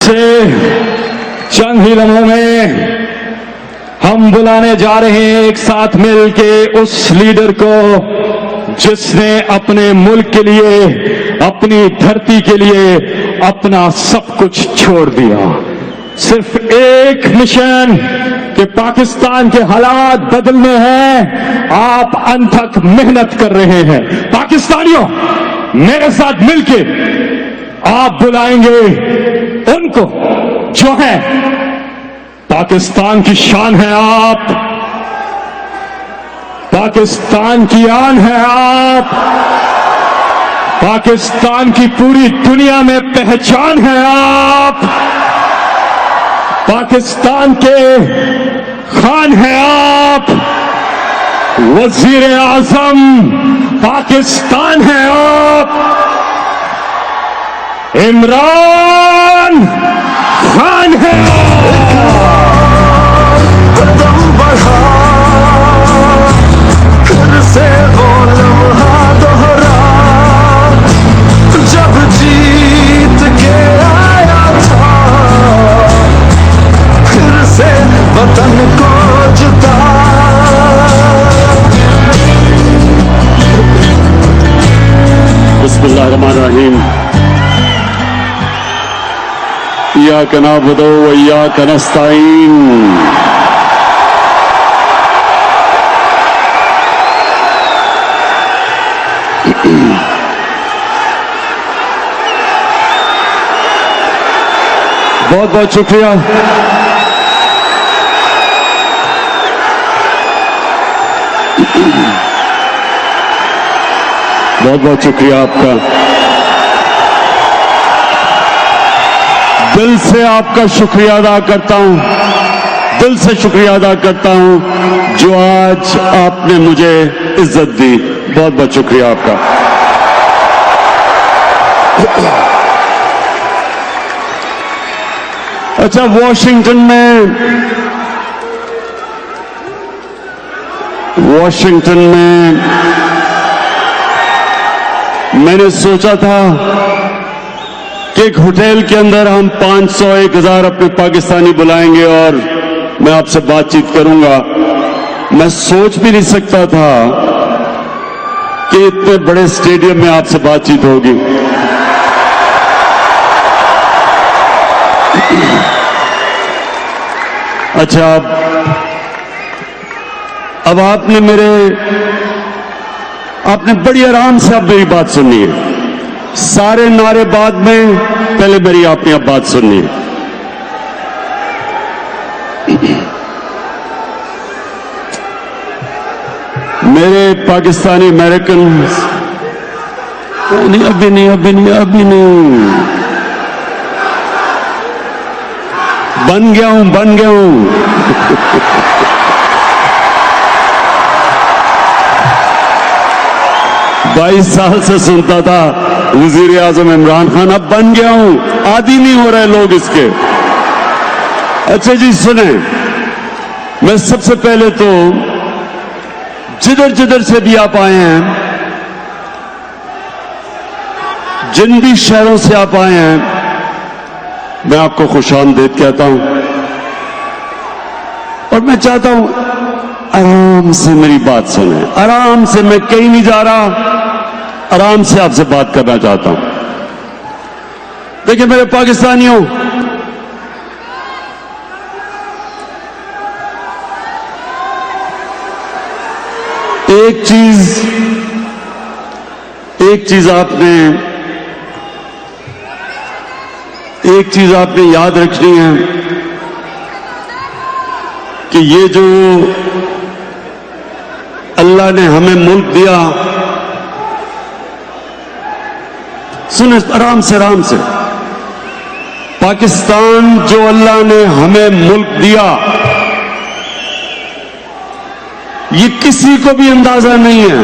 سے چند ہی لمحوں میں ہم بلانے جا رہے ہیں ایک ساتھ مل کے اس لیڈر کو جس نے اپنے ملک کے لیے، اپنی دھرتی کے لیے اپنا سب کچھ چھوڑ دیا. صرف ایک مشن کہ پاکستان کے حالات بدلنے ہیں. آپ انتھک محنت کر رہے ہیں. پاکستانیوں، میرے ساتھ مل کے آپ بلائیں گے ان کو جو ہے پاکستان کی شان ہے. آپ پاکستان کی آن ہے. آپ پاکستان کی پوری دنیا میں پہچان ہے. آپ پاکستان کے خان ہے. آپ وزیر اعظم پاکستان ہے. آپ عمران خان ہے. قدم بڑھا پھر سے وہ لمحہ دوہرا جب جیت کے آیا تھا پھر سے وطن کو جتا. بسم اللہ الرحمن الرحیم. ایاک نعبد و ایاک نستعین. بہت بہت شکریہ. بہت بہت شکریہ آپ کا. دل سے آپ کا شکریہ ادا کرتا ہوں. دل سے شکریہ ادا کرتا ہوں جو آج آپ نے مجھے عزت دی. بہت بہت شکریہ آپ کا. اچھا، واشنگٹن میں میں نے سوچا تھا کہ ایک ہوٹل کے اندر ہم 500 1000 اپنے پاکستانی بلائیں گے اور میں آپ سے بات چیت کروں گا. میں سوچ بھی نہیں سکتا تھا کہ اتنے بڑے اسٹیڈیم میں آپ سے بات چیت ہوگی. اچھا، اب آپ نے بڑی آرام سے اب میری بات سننی ہے. سارے نعرے بعد میں، پہلے میری آپ نے اب بات سننی ہے. میرے پاکستانی امریکن، ابھی نہیں بن گیا ہوں. 22 سال سے سنتا تھا وزیر اعظم عمران خان. اب بن گیا ہوں. عادی نہیں ہو رہے لوگ اس کے. اچھا جی، سنیں، میں سب سے پہلے تو جدھر سے بھی آپ آئے ہیں، جن بھی شہروں سے آپ آئے ہیں، میں آپ کو خوش آمدید کہتا ہوں. اور میں چاہتا ہوں آرام سے میری بات سنیں. آرام سے، میں کہیں نہیں جا رہا، آرام سے آپ سے بات کرنا چاہتا ہوں. دیکھیں میرے پاکستانیوں، ایک چیز آپ نے یاد رکھنی ہے کہ یہ جو اللہ نے ہمیں ملک دیا، سنیں آرام سے، پاکستان جو اللہ نے ہمیں ملک دیا، یہ کسی کو بھی اندازہ نہیں ہے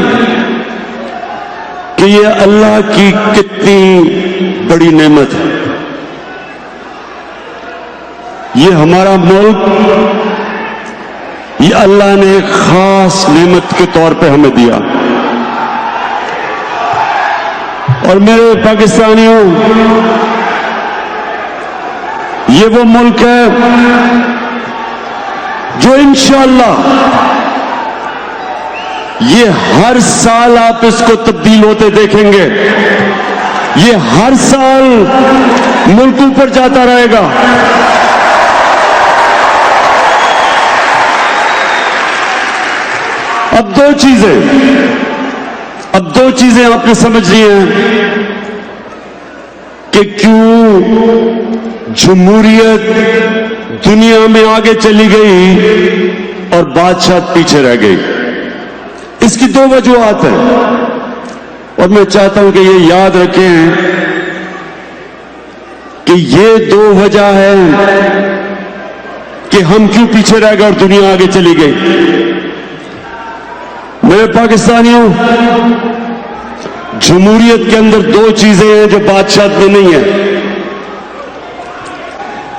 کہ یہ اللہ کی کتنی بڑی نعمت ہے. یہ ہمارا ملک، یہ اللہ نے ایک خاص نعمت کے طور پہ ہمیں دیا. اور میرے پاکستانیوں، یہ وہ ملک ہے جو انشاءاللہ یہ ہر سال آپ اس کو تبدیل ہوتے دیکھیں گے. یہ ہر سال ملک اوپر جاتا رہے گا. اب دو چیزیں آپ نے سمجھنی ہیں کہ کیوں جمہوریت دنیا میں آگے چلی گئی اور بادشاہ پیچھے رہ گئی. اس کی دو وجوہات ہیں اور میں چاہتا ہوں کہ یہ یاد رکھیں کہ یہ دو وجہ ہے کہ ہم کیوں پیچھے رہ گئے اور دنیا آگے چلی گئی. میرے پاکستانیوں، جمہوریت کے اندر دو چیزیں ہیں جو بادشاہت میں نہیں ہیں.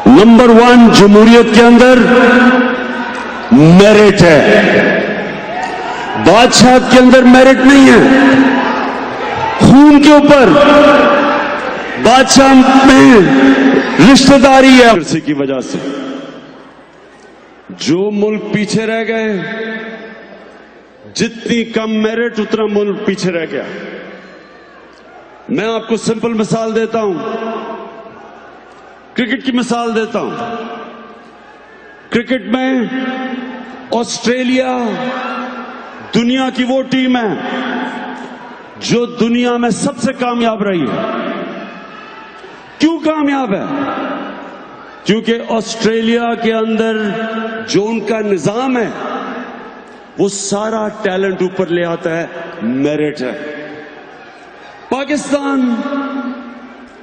نمبر 1، جمہوریت کے اندر میرٹ ہے. بادشاہت کے اندر میرٹ نہیں ہے. خون کے اوپر بادشاہ میں رشتہ داری ہے. اسی کی وجہ سے جو ملک پیچھے رہ گئے، جتنی کم میرٹ اتنا ملک پیچھے رہ گیا. میں آپ کو سمپل مثال دیتا ہوں، کرکٹ کی مثال دیتا ہوں. کرکٹ میں آسٹریلیا دنیا کی وہ ٹیم ہے جو دنیا میں سب سے کامیاب رہی ہے. کیوں کامیاب ہے؟ کیونکہ آسٹریلیا کے اندر جو ان کا نظام ہے وہ سارا ٹیلنٹ اوپر لے آتا ہے، میرٹ ہے. پاکستان،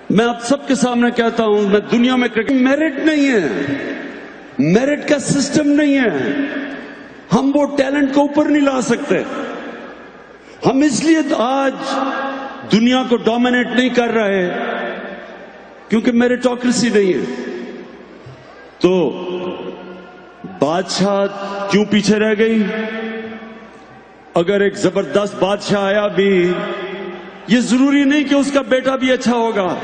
میں آپ سب کے سامنے کہتا ہوں، میں دنیا میں کرکٹ میرٹ نہیں ہے، میرٹ کا سسٹم نہیں ہے. ہم وہ ٹیلنٹ کو اوپر نہیں لا سکتے. ہم اس لیے آج دنیا کو ڈومینیٹ نہیں کر رہے کیونکہ میریٹوکریسی نہیں ہے. تو بادشاہ کیوں پیچھے رہ گئی؟ اگر ایک زبردست بادشاہ آیا بھی، یہ ضروری نہیں کہ اس کا بیٹا بھی اچھا ہوگا.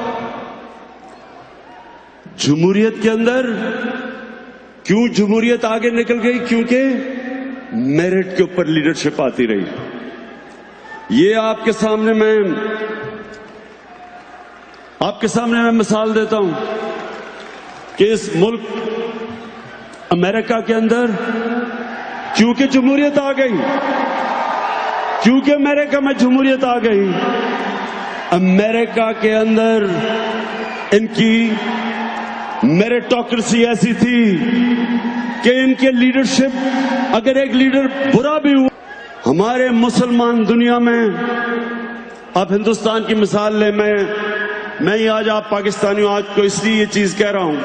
جمہوریت کے اندر کیوں جمہوریت آگے نکل گئی؟ کیونکہ میرٹ کے اوپر لیڈرشپ آتی رہی. یہ آپ کے سامنے میں مثال دیتا ہوں کہ اس ملک امریکہ کے اندر کیونکہ جمہوریت آ گئی، کیونکہ امریکہ میں جمہوریت آ گئی، امریکہ کے اندر ان کی میریٹوکریسی ایسی تھی کہ ان کے لیڈرشپ، اگر ایک لیڈر برا بھی ہوا. ہمارے مسلمان دنیا میں، آپ ہندوستان کی مثال لیں، میں ہی آج آپ پاکستانیوں آج کو اس لیے یہ چیز کہہ رہا ہوں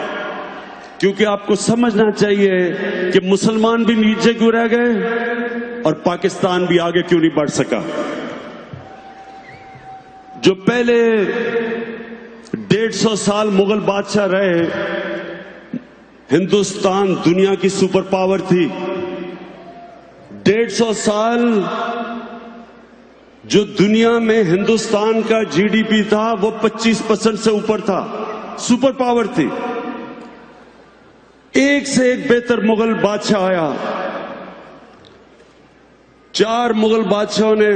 کیونکہ آپ کو سمجھنا چاہیے کہ مسلمان بھی نیچے کیوں رہ گئے اور پاکستان بھی آگے کیوں نہیں بڑھ سکا. جو پہلے 150 سال مغل بادشاہ رہے، ہندوستان دنیا کی سپر پاور تھی. 150 سال جو دنیا میں ہندوستان کا GDP تھا وہ 25% سے اوپر تھا، سپر پاور تھی. ایک سے ایک بہتر مغل بادشاہ آیا. 4 مغل بادشاہوں نے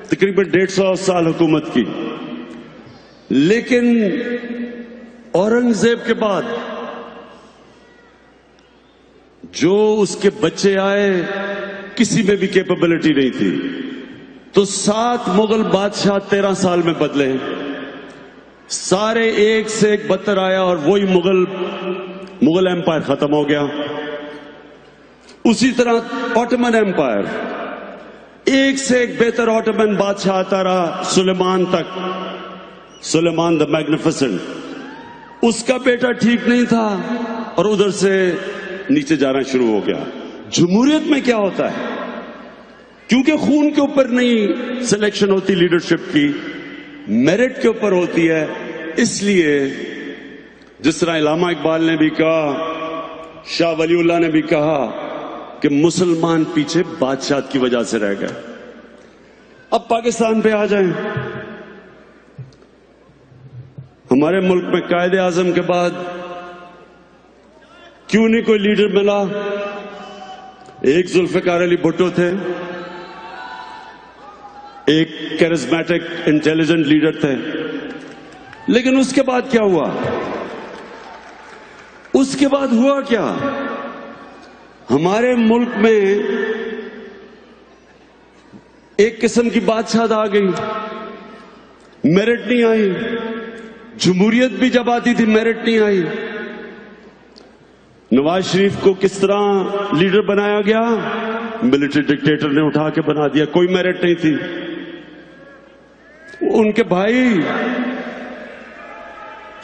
تقریباً 150 سال حکومت کی، لیکن اورنگزیب کے بعد جو اس کے بچے آئے کسی میں بھی کیپیبلٹی نہیں تھی. تو 7 مغل بادشاہ 13 سال میں بدلے، سارے ایک سے ایک بدتر آیا اور وہی مغل ایمپائر ختم ہو گیا. اسی طرح آٹومن ایمپائر، ایک سے ایک بہتر آٹومن بادشاہ آتا رہا سلیمان تک، سلیمان دا میگنیفیسنٹ. اس کا بیٹا ٹھیک نہیں تھا اور ادھر سے نیچے جانا شروع ہو گیا. جمہوریت میں کیا ہوتا ہے؟ کیونکہ خون کے اوپر نہیں سلیکشن ہوتی لیڈرشپ کی، میرٹ کے اوپر ہوتی ہے. اس لیے جس طرح علامہ اقبال نے بھی کہا، شاہ ولی اللہ نے بھی کہا کہ مسلمان پیچھے بادشاہت کی وجہ سے رہ گئے. اب پاکستان پہ آ جائیں. ہمارے ملک میں قائد اعظم کے بعد کیوں نہیں کوئی لیڈر ملا؟ ایک ذوالفقار علی بھٹو تھے، ایک کیرزمیٹک انٹیلیجنٹ لیڈر تھے، لیکن اس کے بعد کیا ہوا؟ اس کے بعد ہوا کیا؟ ہمارے ملک میں ایک قسم کی بادشاہت آ گئی، میرٹ نہیں آئی۔ جمہوریت بھی جب آتی تھی میرٹ نہیں آئی۔ نواز شریف کو کس طرح لیڈر بنایا گیا؟ ملٹری ڈکٹیٹر نے اٹھا کے بنا دیا، کوئی میرٹ نہیں تھی۔ ان کے بھائی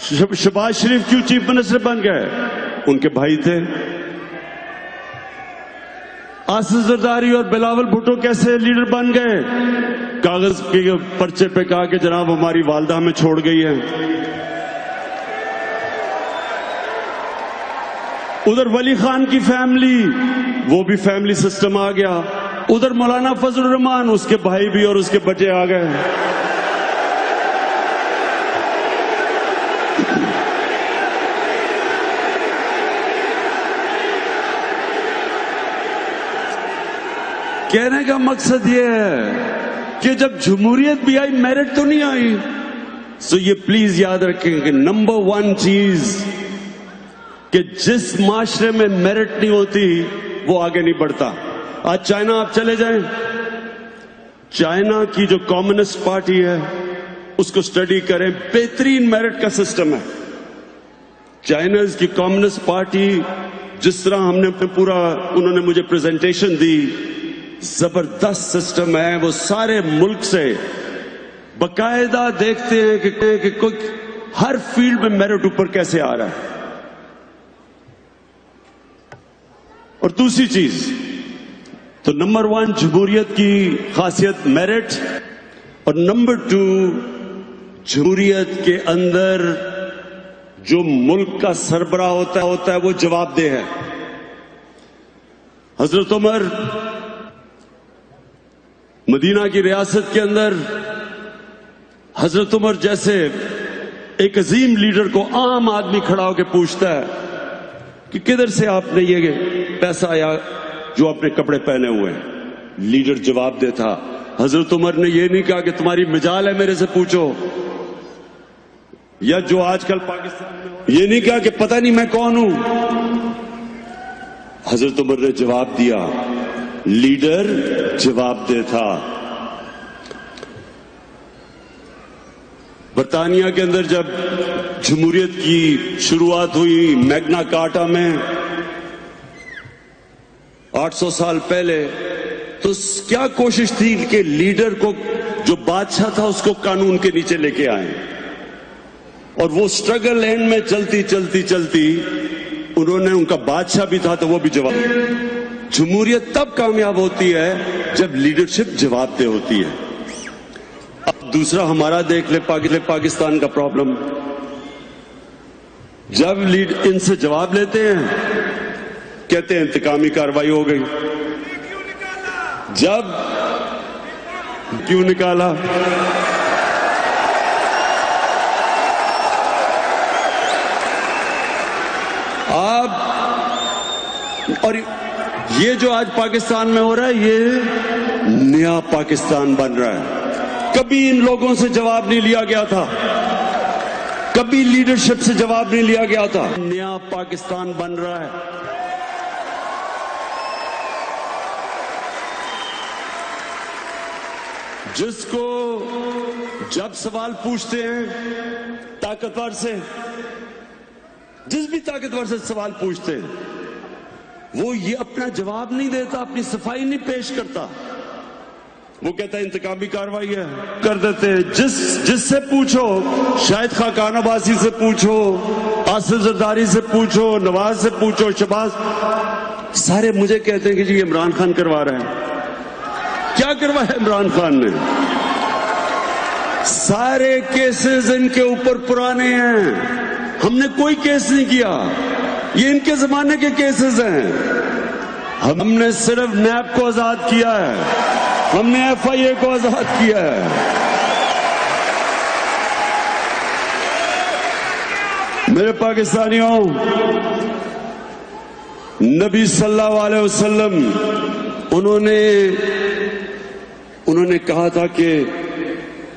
شہباز شریف کیوں چیف منسٹر بن گئے؟ ان کے بھائی تھے۔ آصف زرداری اور بلاول بھٹو کیسے لیڈر بن گئے؟ کاغذ کے پرچے پہ کہا کہ جناب ہماری والدہ ہمیں چھوڑ گئی ہے۔ ادھر ولی خان کی فیملی، وہ بھی فیملی سسٹم آ گیا۔ ادھر مولانا فضل الرحمان، اس کے بھائی بھی اور اس کے بچے آ گئے۔ کہنے کا مقصد یہ ہے کہ جب جمہوریت بھی آئی میرٹ تو نہیں آئی۔ سو یہ پلیز یاد رکھیں کہ نمبر 1 چیز کہ جس معاشرے میں میرٹ نہیں ہوتی وہ آگے نہیں بڑھتا۔ آج چائنا آپ چلے جائیں، چائنا کی جو کمیونسٹ پارٹی ہے اس کو سٹڈی کریں، بہترین میرٹ کا سسٹم ہے۔ چائناز کی کمیونسٹ پارٹی جس طرح ہم نے پورا انہوں نے مجھے پریزنٹیشن دی، زبردست سسٹم ہے۔ وہ سارے ملک سے باقاعدہ دیکھتے ہیں کہ کوئی ہر فیلڈ میں میرٹ اوپر کیسے آ رہا ہے۔ اور دوسری چیز تو نمبر 1 جمہوریت کی خاصیت میرٹ، اور نمبر 2 جمہوریت کے اندر جو ملک کا سربراہ ہوتا ہے وہ جواب دہ ہے۔ حضرت عمر مدینہ کی ریاست کے اندر، حضرت عمر جیسے ایک عظیم لیڈر کو عام آدمی کھڑا ہو کے پوچھتا ہے کہ کدھر سے آپ نے یہ پیسہ آیا جو آپ نے کپڑے پہنے ہوئے ہیں؟ لیڈر جواب دیتا۔ حضرت عمر نے یہ نہیں کہا کہ تمہاری مجال ہے میرے سے پوچھو، یا جو آج کل پاکستان میں یہ نہیں کہا کہ پتہ نہیں میں کون ہوں۔ حضرت عمر نے جواب دیا، لیڈر جواب دے تھا۔ برطانیہ کے اندر جب جمہوریت کی شروعات ہوئی میگنا کارٹا میں 800 سال پہلے، تو کیا کوشش تھی کہ لیڈر کو جو بادشاہ تھا اس کو قانون کے نیچے لے کے آئیں، اور وہ سٹرگل اینڈ میں چلتی انہوں نے، ان کا بادشاہ بھی تھا تو وہ بھی جواب۔ جمہوریت تب کامیاب ہوتی ہے جب لیڈرشپ جواب دہ ہوتی ہے۔ اب دوسرا ہمارا دیکھ لے پاکستان کا پرابلم، جب ان سے جواب لیتے ہیں کہتے ہیں انتقامی کارروائی ہو گئی۔ جب کیوں نکالا؟ اور یہ جو آج پاکستان میں ہو رہا ہے یہ نیا پاکستان بن رہا ہے۔ کبھی ان لوگوں سے جواب نہیں لیا گیا تھا، کبھی لیڈرشپ سے جواب نہیں لیا گیا تھا۔ نیا پاکستان بن رہا ہے۔ جس کو جب سوال پوچھتے ہیں طاقتور سے، جس بھی طاقتور سے سوال پوچھتے ہیں، وہ یہ اپنا جواب نہیں دیتا، اپنی صفائی نہیں پیش کرتا، وہ کہتا ہے انتقامی کارروائی ہے، کر دیتے ہیں۔ جس سے پوچھو، شاہد خاقان عباسی سے پوچھو، آصف زرداری سے پوچھو، نواز سے پوچھو، شہباز، سارے مجھے کہتے ہیں کہ جی عمران خان کروا رہے ہیں۔ کیا کروایا عمران خان نے؟ سارے کیسز ان کے اوپر پرانے ہیں، ہم نے کوئی کیس نہیں کیا، یہ ان کے زمانے کے کیسز ہیں۔ ہم نے صرف نیب کو آزاد کیا ہے، ہم نے ایف آئی اے کو آزاد کیا ہے۔ میرے پاکستانیوں، نبی صلی اللہ علیہ وسلم انہوں نے کہا تھا کہ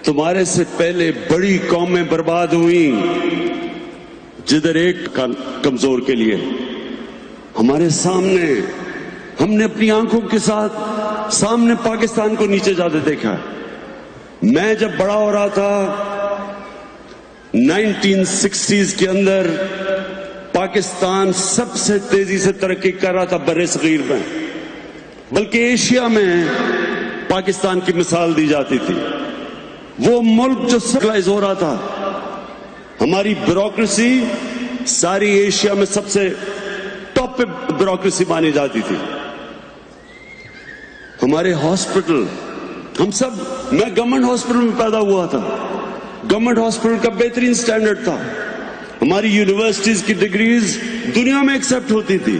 تمہارے سے پہلے بڑی قومیں برباد ہوئیں جدھر ایک کمزور کے لیے. ہمارے سامنے ہم نے اپنی آنکھوں کے ساتھ سامنے پاکستان کو نیچے جاتے دیکھا. میں جب بڑا ہو رہا تھا 1960s کے اندر پاکستان سب سے تیزی سے ترقی کر رہا تھا بر صغیر میں، بلکہ ایشیا میں پاکستان کی مثال دی جاتی تھی. وہ ملک جو سیکولرائز ہو رہا تھا، ہماری بیوروکریسی ساری ایشیا میں سب سے ٹاپ پہ بیوروکریسی مانی جاتی تھی. ہمارے ہاسپٹل، میں گورنمنٹ ہاسپٹل میں پیدا ہوا تھا. گورنمنٹ ہاسپٹل کا بہترین سٹینڈرڈ تھا. ہماری یونیورسٹیز کی ڈگریز دنیا میں ایکسپٹ ہوتی تھی.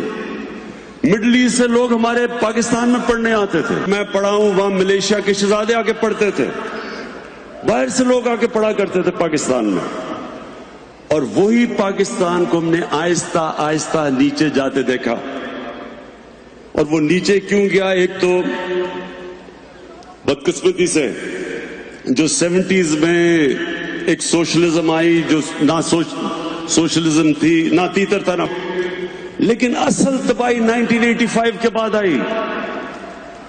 مڈل ایسٹ سے لوگ ہمارے پاکستان میں پڑھنے آتے تھے. میں پڑھا ہوں وہاں ملیشیا کے شہزادے آ کے پڑھتے تھے، باہر سے لوگ آ کے پڑھا کرتے تھے پاکستان میں. اور وہی پاکستان کو ہم نے آہستہ آہستہ نیچے جاتے دیکھا. اور وہ نیچے کیوں گیا؟ ایک تو بدقسمتی سے جو 70s میں ایک سوشلزم آئی، جو نہ سوشلزم تھی نہ تیتر تھا، نہ، لیکن اصل تباہی 1985 کے بعد آئی.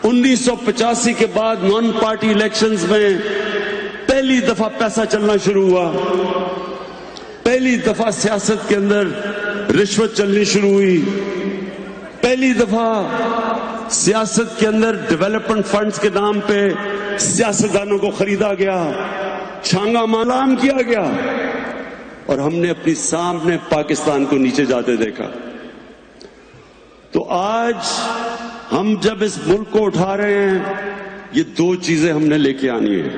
1985 کے بعد نان پارٹی الیکشنز میں پہلی دفعہ پیسہ چلنا شروع ہوا. پہلی دفعہ سیاست کے اندر رشوت چلنی شروع ہوئی. پہلی دفعہ سیاست کے اندر ڈیولپمنٹ فنڈز کے نام پہ سیاستدانوں کو خریدا گیا، چھانگا مالام کیا گیا، اور ہم نے اپنی سامنے پاکستان کو نیچے جاتے دیکھا. تو آج ہم جب اس ملک کو اٹھا رہے ہیں، یہ دو چیزیں ہم نے لے کے آنی ہیں.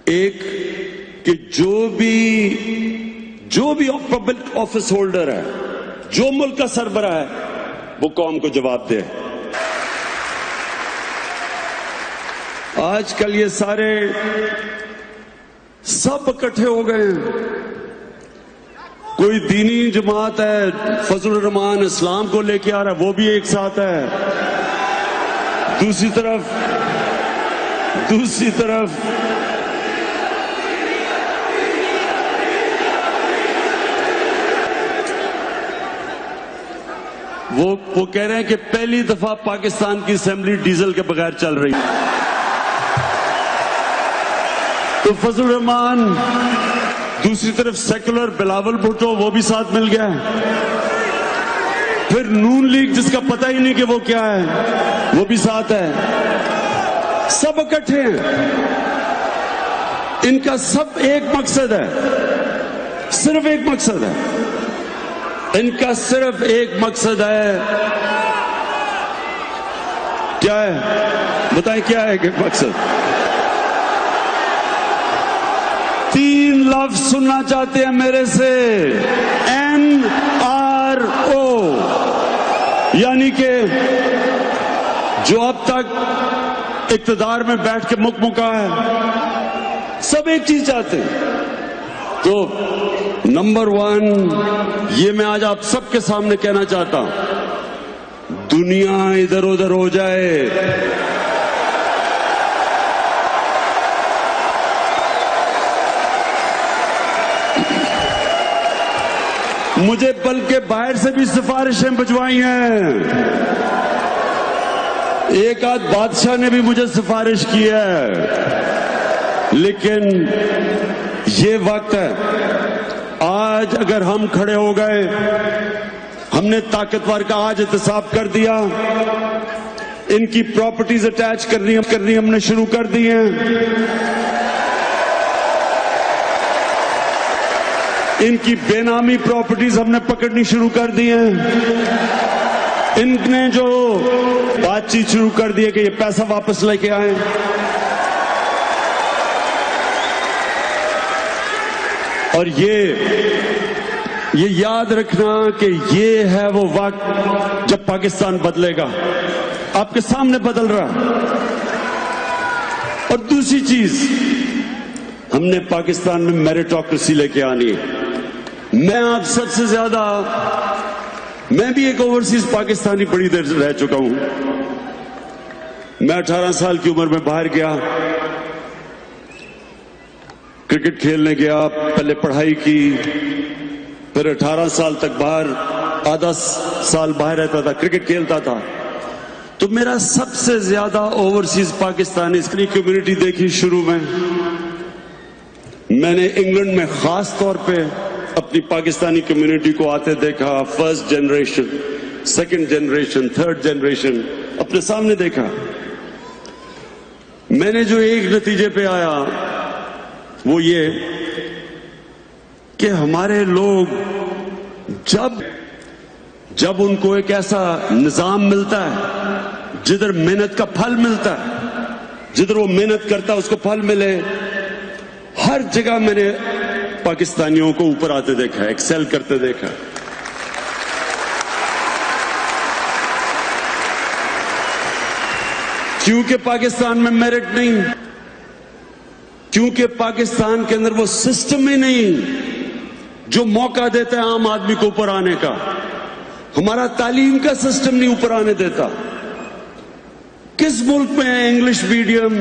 ایک کہ جو بھی پبلک آفس ہولڈر ہے، جو ملک کا سربراہ ہے، وہ قوم کو جواب دے. آج کل یہ سارے سب اکٹھے ہو گئے ہیں. کوئی دینی جماعت ہے، فضل الرحمان اسلام کو لے کے آ رہا ہے، وہ بھی ایک ساتھ ہے. دوسری طرف وہ کہہ رہے ہیں کہ پہلی دفعہ پاکستان کی اسمبلی ڈیزل کے بغیر چل رہی ہے. تو فضل الرحمان، دوسری طرف سیکولر بلاول بھٹو، وہ بھی ساتھ مل گیا. پھر نون لیگ جس کا پتہ ہی نہیں کہ وہ کیا ہے، وہ بھی ساتھ ہے. سب اکٹھے ہیں. ان کا سب ایک مقصد ہے، صرف ایک مقصد ہے. ان کا صرف ایک مقصد ہے. کیا ہے؟ بتائیں کیا ہے کہ مقصد؟ 3 لفظ سننا چاہتے ہیں میرے سے، NRO، یعنی کہ جو اب تک اقتدار میں بیٹھ کے مکمکا ہے، سب ایک چیز چاہتے ہیں. تو نمبر 1 یہ میں آج آپ سب کے سامنے کہنا چاہتا ہوں، دنیا ادھر ادھر ہو جائے، مجھے بلکہ باہر سے بھی سفارشیں بھجوائی ہیں. ایک آدھ بادشاہ نے بھی مجھے سفارش کی ہے. لیکن یہ وقت ہے، آج اگر ہم کھڑے ہو گئے، ہم نے طاقتور کا آج احتساب کر دیا، ان کی پراپرٹیز اٹیچ کرنی ہم نے شروع کر دی ہیں. ان کی بے نامی پراپرٹیز ہم نے پکڑنی شروع کر دی ہیں. ان نے جو بات چیت شروع کر دی ہے کہ یہ پیسہ واپس لے کے آئیں. اور یہ یاد رکھنا کہ یہ ہے وہ وقت جب پاکستان بدلے گا. آپ کے سامنے بدل رہا. اور دوسری چیز، ہم نے پاکستان میں میریٹوکریسی لے کے آنی ہے. میں آپ سب سے زیادہ میں بھی ایک اوورسیز پاکستانی بڑی دیر رہ چکا ہوں. میں 18 سال کی عمر میں باہر گیا, کرکٹ کھیلنے گیا, پہلے پڑھائی کی, پھر 18 سال تک باہر, آدھا سال باہر رہتا تھا, کرکٹ کھیلتا تھا. تو میرا سب سے زیادہ اوورسیز پاکستانی کمیونٹی دیکھی شروع میں. میں نے انگلینڈ میں خاص طور پہ اپنی پاکستانی کمیونٹی کو آتے دیکھا. First generation, second generation, third generation اپنے سامنے دیکھا. میں نے جو ایک نتیجے پہ آیا وہ یہ کہ ہمارے لوگ جب ان کو ایک ایسا نظام ملتا ہے جدھر محنت کا پھل ملتا ہے, جدھر وہ محنت کرتا ہے اس کو پھل ملے, ہر جگہ میں نے پاکستانیوں کو اوپر آتے دیکھا, ایکسل کرتے دیکھا. کیونکہ پاکستان میں میرٹ نہیں, کیونکہ پاکستان کے اندر وہ سسٹم ہی نہیں جو موقع دیتا ہے عام آدمی کو اوپر آنے کا. ہمارا تعلیم کا سسٹم نہیں اوپر آنے دیتا. کس ملک میں ہے انگلش میڈیم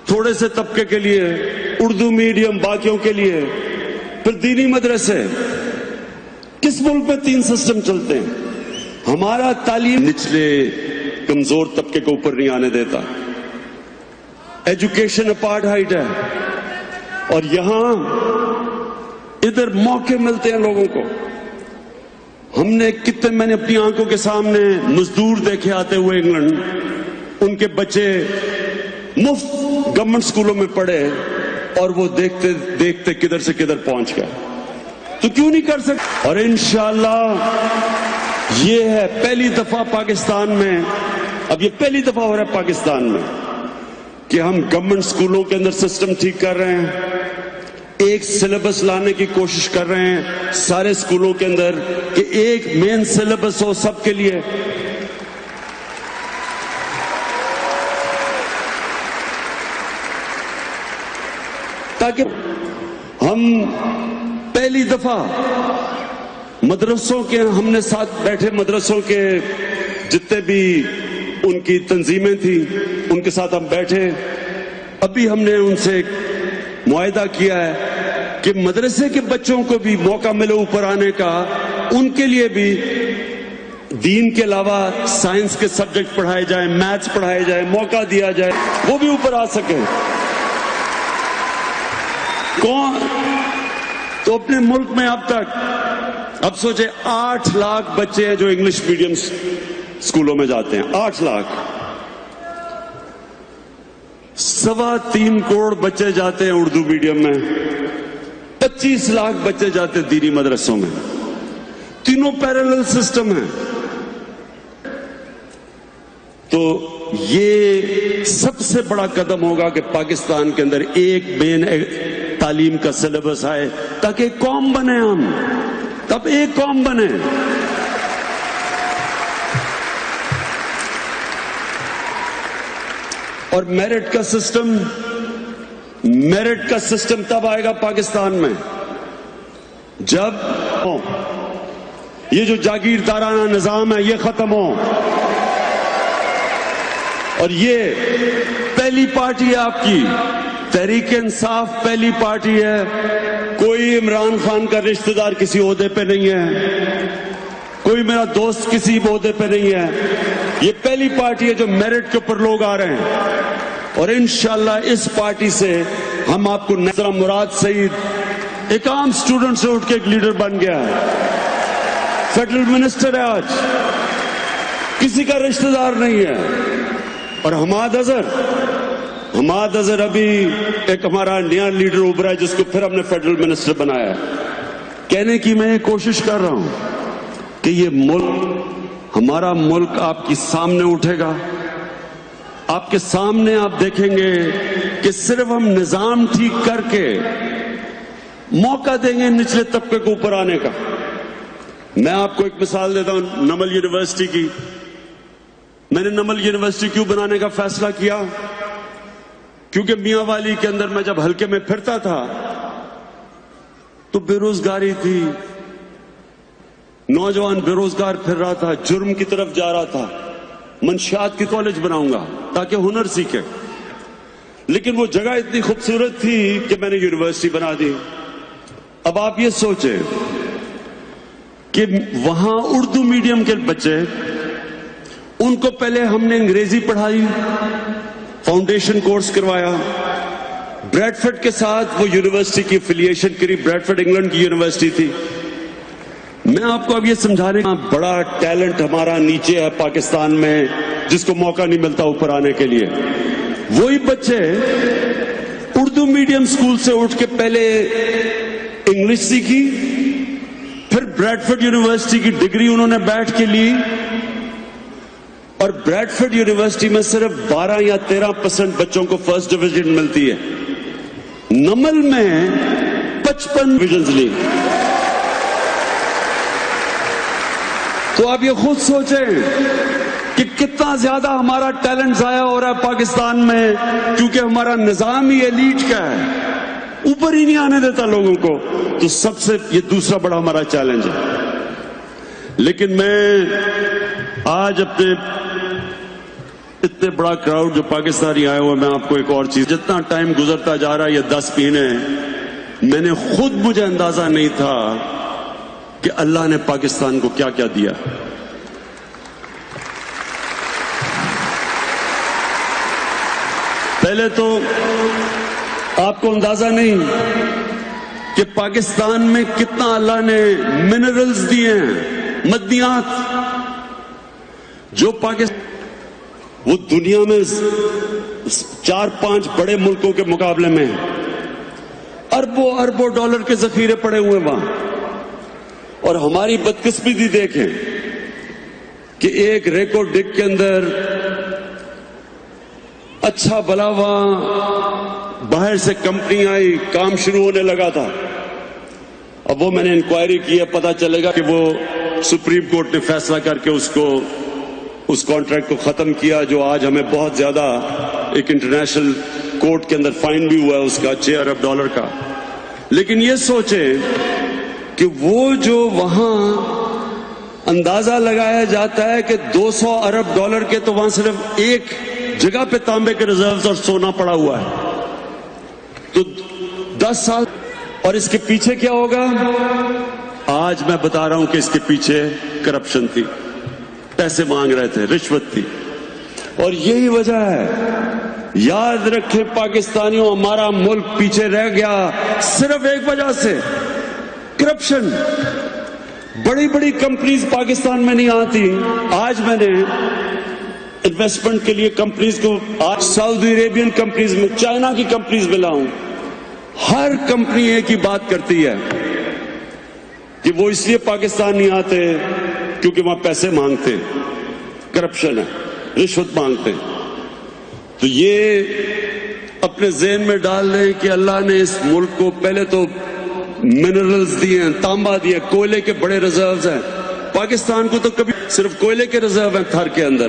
تھوڑے سے طبقے کے لیے, اردو میڈیم باقیوں کے لیے, پھر دینی مدرسے؟ کس ملک میں 3 سسٹم چلتے ہیں؟ ہمارا تعلیم نچلے کمزور طبقے کو اوپر نہیں آنے دیتا. ایجوکیشن اپارٹھائڈ ہے, اور یہاں ادھر موقع ملتے ہیں لوگوں کو. میں نے اپنی آنکھوں کے سامنے مزدور دیکھے آتے ہوئے انگلینڈ, ان کے بچے مفت گورنمنٹ سکولوں میں پڑھے, اور وہ دیکھتے دیکھتے کدھر سے کدھر پہنچ گئے. تو کیوں نہیں کر سکتے؟ اور انشاءاللہ یہ ہے پہلی دفعہ پاکستان میں, اب یہ پہلی دفعہ ہو رہا ہے پاکستان میں کہ ہم گورنمنٹ سکولوں کے اندر سسٹم ٹھیک کر رہے ہیں, ایک سلیبس لانے کی کوشش کر رہے ہیں سارے سکولوں کے اندر کہ ایک مین سلیبس ہو سب کے لیے. تاکہ ہم پہلی دفعہ مدرسوں کے, ہم نے ساتھ بیٹھے مدرسوں کے جتنے بھی ان کی تنظیمیں تھیں ان کے ساتھ ہم بیٹھے. ابھی ہم نے ان سے معاہدہ کیا ہے کہ مدرسے کے بچوں کو بھی موقع ملے اوپر آنے کا, ان کے لیے بھی دین کے علاوہ سائنس کے سبجیکٹ پڑھائے جائیں, میتھس پڑھائے جائیں, موقع دیا جائے, وہ بھی اوپر آ سکے. کون تو اپنے ملک میں اب تک, اب سوچے 8 لاکھ بچے ہیں جو انگلش میڈیم سکولوں میں جاتے ہیں. 8 لاکھ, 3.25 کروڑ بچے جاتے ہیں اردو میڈیم میں, 25 لاکھ بچے جاتے دینی مدرسوں میں. تینوں پیرالل سسٹم ہیں. تو یہ سب سے بڑا قدم ہوگا کہ پاکستان کے اندر ایک مین تعلیم کا سلیبس آئے تاکہ ایک قوم بنے, ہم تب ایک قوم بنے. اور میرٹ کا سسٹم تب آئے گا پاکستان میں جب یہ جو جاگیردارانہ نظام ہے یہ ختم ہو. اور یہ پہلی پارٹی ہے آپ کی, تحریک انصاف پہلی پارٹی ہے. کوئی عمران خان کا رشتہ دار کسی عہدے پہ نہیں ہے, کوئی میرا دوست کسی عہدے پہ نہیں ہے. یہ پہلی پارٹی ہے جو میرٹ کے اوپر لوگ آ رہے ہیں. اور انشاءاللہ اس پارٹی سے ہم آپ کو مراد سعید ایک عام سٹوڈنٹ سے اٹھ کے ایک لیڈر بن گیا ہے, فیڈرل منسٹر ہے آج, کسی کا رشتہ دار نہیں ہے. اور حماد اظہر ابھی ایک ہمارا نیا لیڈر ابھرا ہے جس کو پھر ہم نے فیڈرل منسٹر بنایا ہے. کہنے کی میں یہ کوشش کر رہا ہوں کہ یہ ملک, ہمارا ملک آپ کے سامنے اٹھے گا. آپ کے سامنے آپ دیکھیں گے کہ صرف ہم نظام ٹھیک کر کے موقع دیں گے نچلے طبقے کو اوپر آنے کا. میں آپ کو ایک مثال دیتا ہوں نمل یونیورسٹی کی. میں نے نمل یونیورسٹی کیوں بنانے کا فیصلہ کیا؟ کیونکہ میاں والی کے اندر میں جب حلقے میں پھرتا تھا تو بے روزگاری تھی, نوجوان بے روزگار پھر رہا تھا, جرم کی طرف جا رہا تھا. منشیات کی کالج بناؤں گا تاکہ ہنر سیکھے. لیکن وہ جگہ اتنی خوبصورت تھی کہ میں نے یونیورسٹی بنا دی. اب آپ یہ سوچیں کہ وہاں اردو میڈیم کے بچے, ان کو پہلے ہم نے انگریزی پڑھائی, فاؤنڈیشن کورس کروایا. بریڈ فورڈ کے ساتھ وہ یونیورسٹی کی افیلیشن کری. بریڈ فورڈ انگلینڈ کی یونیورسٹی تھی. میں آپ کو اب یہ سمجھانے کا, بڑا ٹیلنٹ ہمارا نیچے ہے پاکستان میں جس کو موقع نہیں ملتا اوپر آنے کے لیے. وہی بچے اردو میڈیم اسکول سے اٹھ کے پہلے انگلش سیکھی, پھر بریڈ فورڈ یونیورسٹی کی ڈگری انہوں نے بیٹھ کے لی, اور بریڈ فورڈ یونیورسٹی میں صرف 12 یا 13% بچوں کو فرسٹ ڈویژن ملتی ہے. نمل میں 55 ڈویژنز لی. تو آپ یہ خود سوچیں کہ کتنا زیادہ ہمارا ٹیلنٹ ضائع ہو رہا ہے پاکستان میں, کیونکہ ہمارا نظام ہی ایلیٹ کا ہے, اوپر ہی نہیں آنے دیتا لوگوں کو. تو سب سے یہ دوسرا بڑا ہمارا چیلنج ہے. لیکن میں آج اپنے اتنے بڑا کراؤڈ جو پاکستانی آئے ہوئے, میں آپ کو ایک اور چیز, جتنا ٹائم گزرتا جا رہا ہے یہ 10 مہینے, میں نے خود مجھے اندازہ نہیں تھا کہ اللہ نے پاکستان کو کیا کیا دیا. پہلے تو آپ کو اندازہ نہیں کہ پاکستان میں کتنا اللہ نے منرلز دیے ہیں, معدنیات, جو پاکستان وہ دنیا میں 4-5 بڑے ملکوں کے مقابلے میں اربوں اربوں ڈالر کے ذخیرے پڑے ہوئے وہاں. اور ہماری بدقسمتی دیکھیں کہ ایک ریکارڈ ڈک کے اندر اچھا بلا وہاں باہر سے کمپنی آئی, کام شروع ہونے لگا تھا. اب وہ میں نے انکوائری کی ہے, پتا چلے گا کہ وہ سپریم کورٹ نے فیصلہ کر کے اس کانٹریکٹ کو ختم کیا, جو آج ہمیں بہت زیادہ ایک انٹرنیشنل کورٹ کے اندر فائن بھی ہوا ہے اس کا $6 ارب کا. لیکن یہ سوچیں کہ وہ جو وہاں اندازہ لگایا جاتا ہے کہ $200 ارب کے, تو وہاں صرف ایک جگہ پہ تانبے کے ریزروز اور سونا پڑا ہوا ہے. تو 10 سال, اور اس کے پیچھے کیا ہوگا؟ آج میں بتا رہا ہوں کہ اس کے پیچھے کرپشن تھی, پیسے مانگ رہے تھے, رشوت تھی. اور یہی وجہ ہے, یاد رکھیں پاکستانیوں, ہمارا ملک پیچھے رہ گیا صرف ایک وجہ سے, کرپشن. بڑی بڑی کمپنیز پاکستان میں نہیں آتی. آج میں نے انویسٹمنٹ کے لیے کمپنیز کو, آج سعودی عربین کمپنیز میں, چائنا کی کمپنیز میں لاؤں, ہر کمپنی ایک ہی بات کرتی ہے کہ وہ اس لیے پاکستان نہیں آتے کیونکہ وہاں پیسے مانگتے, کرپشن ہے, رشوت مانگتے. تو یہ اپنے ذہن میں ڈال لیں کہ اللہ نے اس ملک کو پہلے تو منرلز دیے ہیں, تانبا دیا, کوئلے کے بڑے ریزروز ہیں. پاکستان کو تو کبھی صرف کوئلے کے ریزرو ہیں تھر کے اندر.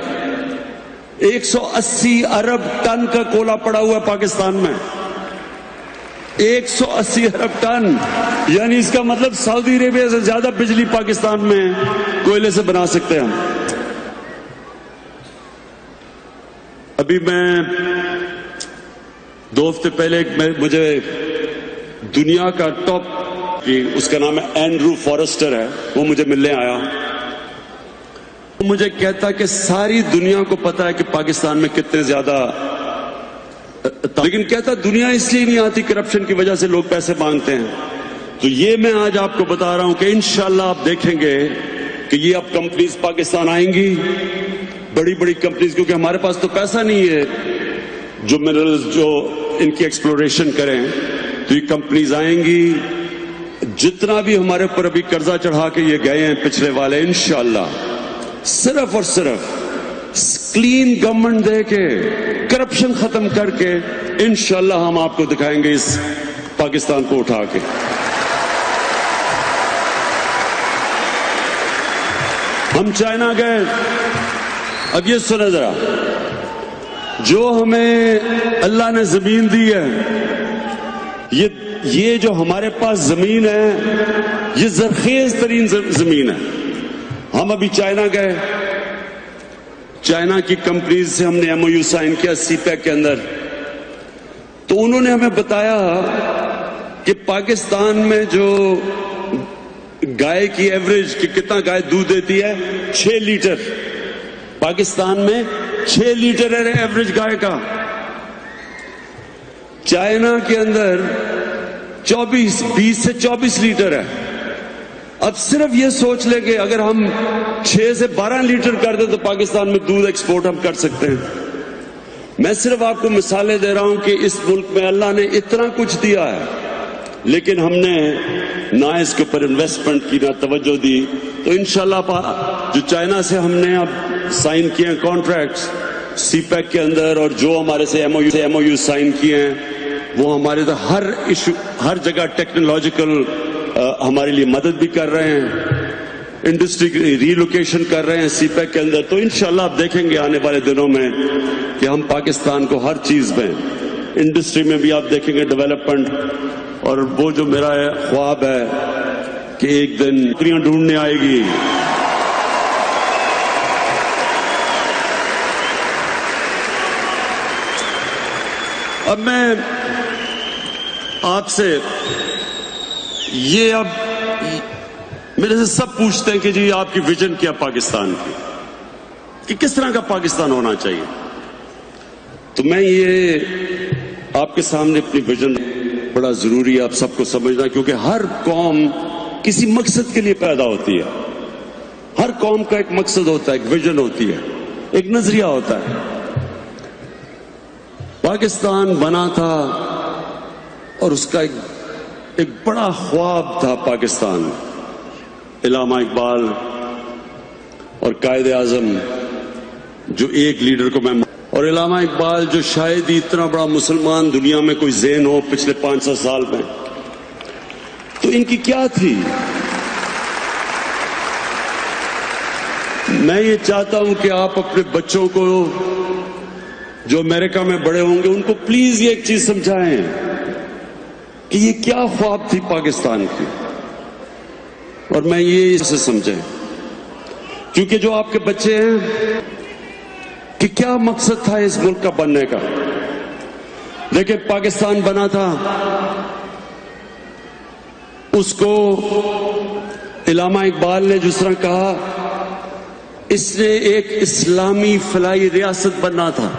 180 ارب ٹن کا کوئلہ پڑا ہوا ہے پاکستان میں, 180 ارب ٹن, یعنی اس کا مطلب سعودی عربیہ سے زیادہ بجلی پاکستان میں کوئلے سے بنا سکتے ہیں ہم. ابھی میں 2 ہفتے پہلے مجھے دنیا کا ٹاپ, اس کا نام ہے اینڈرو فارسٹر ہے, وہ مجھے ملنے آیا. مجھے کہتا کہ ساری دنیا کو پتا ہے کہ پاکستان میں کتنے زیادہ, لیکن کہتا دنیا اس لیے نہیں آتی, کرپشن کی وجہ سے لوگ پیسے مانگتے ہیں. تو یہ میں آج آپ کو بتا رہا ہوں کہ انشاءاللہ آپ دیکھیں گے کہ یہ اب کمپنیز پاکستان آئیں گی, بڑی بڑی کمپنیز, کیونکہ ہمارے پاس تو پیسہ نہیں ہے جو منرلز جو ان کی ایکسپلوریشن کریں. تو یہ کمپنیز آئیں گی. جتنا بھی ہمارے اوپر ابھی قرضہ چڑھا کے یہ گئے ہیں پچھلے والے, انشاءاللہ صرف اور صرف کلین گورنمنٹ دے کے, کرپشن ختم کر کے, انشاءاللہ ہم آپ کو دکھائیں گے اس پاکستان کو اٹھا کے. ہم چائنا گئے, اب یہ سنیں ذرا, جو ہمیں اللہ نے زمین دی ہے, یہ جو ہمارے پاس زمین ہے یہ زرخیز ترین زمین ہے. ہم ابھی چائنا گئے, چائنا کی کمپنیز سے ہم نے ایم او یو سائن کیا سی پیک کے اندر. تو انہوں نے ہمیں بتایا کہ پاکستان میں جو گائے کی ایوریج کہ کتنا گائے دودھ دیتی ہے, 6 لیٹر. پاکستان میں 6 لیٹر ہے ایوریج گائے کا. چائنا کے اندر 20 سے 24 لیٹر ہے. اب صرف یہ سوچ لیں کہ اگر ہم 6 سے 12 لیٹر کر دیں تو پاکستان میں دودھ ایکسپورٹ ہم کر سکتے ہیں. میں صرف آپ کو مثالیں دے رہا ہوں کہ اس ملک میں اللہ نے اتنا کچھ دیا ہے, لیکن ہم نے نہ اس کے اوپر انویسٹمنٹ کی, نہ توجہ دی. تو انشاءاللہ جو چائنا سے ہم نے اب سائن کیے ہیں کانٹریکٹس سی پیک کے اندر, اور جو ہمارے سے ایم او یو سائن کیے ہیں, وہ ہمارے تو ہر جگہ ٹیکنالوجیکل ہمارے لیے مدد بھی کر رہے ہیں, انڈسٹری ری لوکیشن کر رہے ہیں سی پیک کے اندر. تو انشاءاللہ آپ دیکھیں گے آنے والے دنوں میں کہ ہم پاکستان کو ہر چیز میں, انڈسٹری میں بھی آپ دیکھیں گے ڈیولپمنٹ. اور وہ جو میرا خواب ہے کہ ایک دن نوکریاں ڈھونڈنے آئے گی, اب میں آپ سے یہ, اب میرے سے سب پوچھتے ہیں کہ جی آپ کی ویژن کیا پاکستان کی, کہ کس طرح کا پاکستان ہونا چاہیے. تو میں یہ آپ کے سامنے اپنی ویژن, بڑا ضروری ہے آپ سب کو سمجھنا, کیونکہ ہر قوم کسی مقصد کے لیے پیدا ہوتی ہے. ہر قوم کا ایک مقصد ہوتا ہے, ایک ویژن ہوتی ہے, ایک نظریہ ہوتا ہے. پاکستان بنا تھا اور اس کا ایک بڑا خواب تھا پاکستان. علامہ اقبال اور قائد اعظم جو ایک لیڈر کو میں, اور علامہ اقبال جو شاید ہی اتنا بڑا مسلمان دنیا میں کوئی ذہن ہو پچھلے 500 سال میں, تو ان کی کیا تھی. میں یہ چاہتا ہوں کہ آپ اپنے بچوں کو جو امریکہ میں بڑے ہوں گے ان کو پلیز یہ ایک چیز سمجھائیں کہ یہ کیا خواب تھی پاکستان کی, اور میں یہ اسے سمجھیں, کیونکہ جو آپ کے بچے ہیں کہ کیا مقصد تھا اس ملک کا بننے کا. دیکھیں پاکستان بنا تھا, اس کو علامہ اقبال نے جس طرح کہا, اس نے ایک اسلامی فلاحی ریاست بننا تھا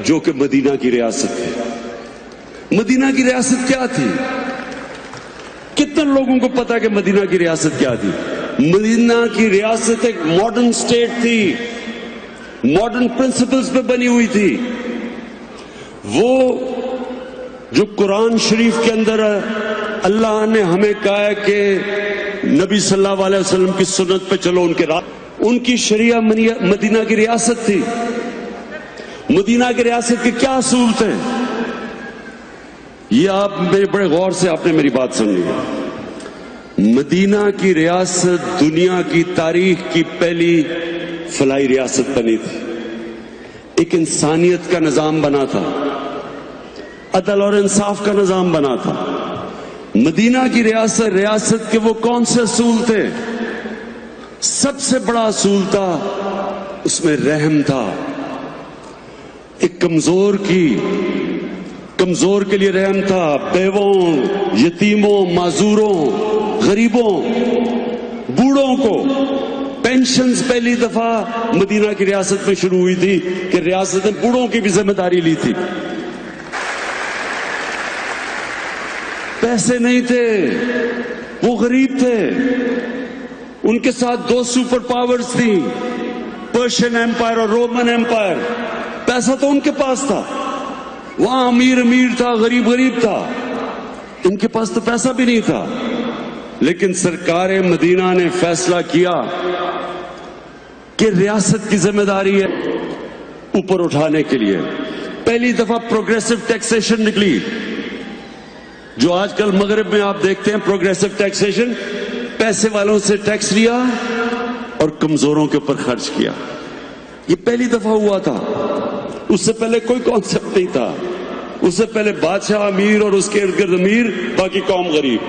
جو کہ مدینہ کی ریاست تھی. مدینہ کی ریاست کیا تھی؟ کتنے لوگوں کو پتا کہ مدینہ کی ریاست کیا تھی؟ مدینہ کی ریاست ایک ماڈرن سٹیٹ تھی, ماڈرن پرنسپلز پہ بنی ہوئی تھی. وہ جو قرآن شریف کے اندر اللہ نے ہمیں کہا ہے کہ نبی صلی اللہ علیہ وسلم کی سنت پہ چلو, ان کی شریعہ مدینہ کی ریاست تھی. مدینہ کی ریاست کے کیا اصول تھے, یہ آپ بڑے غور سے آپ نے میری بات سننی ہے. مدینہ کی ریاست دنیا کی تاریخ کی پہلی فلاحی ریاست بنی تھی. ایک انسانیت کا نظام بنا تھا, عدل اور انصاف کا نظام بنا تھا. مدینہ کی ریاست کے وہ کون سے اصول تھے؟ سب سے بڑا اصول تھا اس میں رحم تھا. ایک کمزور کے لیے رحم تھا, بیووں, یتیموں, معذوروں, غریبوں, بوڑھوں کو. پینشنز پہلی دفعہ مدینہ کی ریاست میں شروع ہوئی تھی کہ ریاست نے بوڑھوں کی بھی ذمہ داری لی تھی. پیسے نہیں تھے, وہ غریب تھے, ان کے ساتھ 2 سپر پاورز تھیں, پرشین ایمپائر اور رومن ایمپائر. پیسہ تو ان کے پاس تھا, وہاں امیر تھا, غریب تھا. ان کے پاس تو پیسہ بھی نہیں تھا. لیکن سرکار مدینہ نے فیصلہ کیا کہ ریاست کی ذمہ داری ہے اوپر اٹھانے کے لیے. پہلی دفعہ پروگریسو ٹیکسیشن نکلی, جو آج کل مغرب میں آپ دیکھتے ہیں. پروگریسو ٹیکسیشن, پیسے والوں سے ٹیکس لیا اور کمزوروں کے اوپر خرچ کیا. یہ پہلی دفعہ ہوا تھا. اس سے پہلے کوئی کانسیپٹ نہیں تھا. اس سے پہلے بادشاہ امیر اور اس کے ارد گرد امیر, باقی قوم غریب.